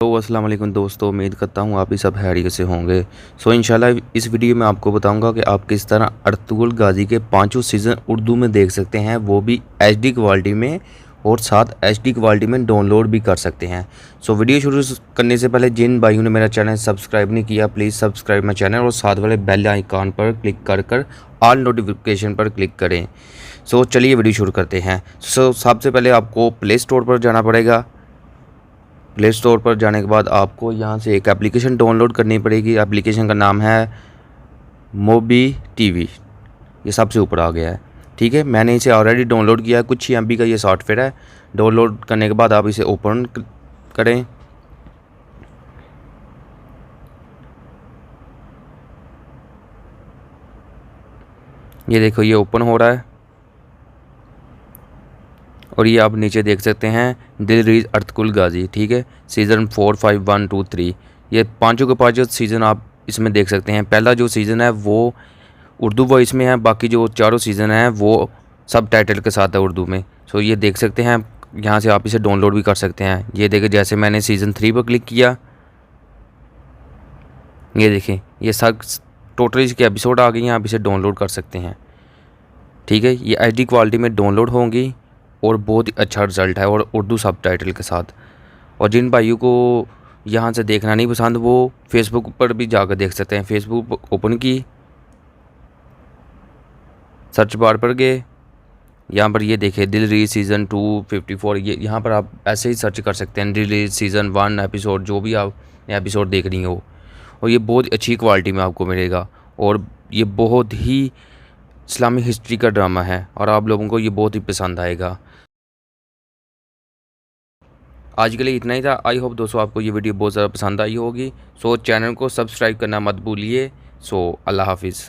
तो अस्सलाम वालेकुम दोस्तों, उम्मीद करता हूँ आप ही सब खैरियत से होंगे। इंशाल्लाह इस वीडियो में आपको बताऊंगा कि आप किस तरह अर्तुगरुल गाजी के पांचों सीज़न उर्दू में देख सकते हैं, वो भी एचडी क्वालिटी में, और साथ एचडी क्वालिटी में डाउनलोड भी कर सकते हैं। वीडियो शुरू करने से पहले जिन भाइयों ने मेरा चैनल सब्सक्राइब नहीं किया, प्लीज़ सब्सक्राइब माई चैनल और साथ वाले बेल आइकॉन पर क्लिक कर ऑल नोटिफिकेशन पर क्लिक करें। चलिए वीडियो शुरू करते हैं। सबसे पहले आपको प्ले स्टोर पर जाना पड़ेगा। प्ले स्टोर पर जाने के बाद आपको यहाँ से एक एप्लीकेशन डाउनलोड करनी पड़ेगी। एप्लीकेशन का नाम है मोबी टीवी, ये सबसे ऊपर आ गया है। ठीक है, मैंने इसे ऑलरेडी डाउनलोड किया है। कुछ ही MB का ये सॉफ्टवेयर है। डाउनलोड करने के बाद आप इसे ओपन करें। ये देखो, ये ओपन हो रहा है और ये आप नीचे देख सकते हैं दिलरीज अर्तुगरुल गाजी। ठीक है, सीज़न 4, 5, 1, 2, 3, ये पांचों के पांचों सीज़न आप इसमें देख सकते हैं। पहला जो सीज़न है वो उर्दू वॉइस में है, बाकी जो चारों सीज़न हैं वो सब टाइटल के साथ है उर्दू में। ये देख सकते हैं, यहाँ से आप इसे डाउनलोड भी कर सकते हैं। ये देखें, जैसे मैंने सीज़न 3 पर क्लिक किया, ये देखें, ये सब टोटल इसके एपिसोड आ गए हैं, आप इसे डाउनलोड कर सकते हैं। ठीक है, ये HD क्वालिटी में डाउनलोड होंगी और बहुत ही अच्छा रिज़ल्ट है, और उर्दू सब टाइटल के साथ। और जिन भाइयों को यहाँ से देखना नहीं पसंद, वो फेसबुक पर भी जाकर देख सकते हैं। फेसबुक ओपन की, सर्च बार पर गए, यहाँ पर ये देखें दिलरीज सीज़न 2 54, ये यहाँ पर आप ऐसे ही सर्च कर सकते हैं दिलरीज सीज़न 1 एपिसोड, जो भी आप एपिसोड देख रही हो। और ये बहुत अच्छी क्वालिटी में आपको मिलेगा, और ये बहुत ही इस्लामिक हिस्ट्री का ड्रामा है, और आप लोगों को ये बहुत ही पसंद आएगा। आज के लिए इतना ही था। आई होप दोस्तों आपको ये वीडियो बहुत ज़्यादा पसंद आई होगी। चैनल को सब्सक्राइब करना मत भूलिए। अल्लाह हाफिज़।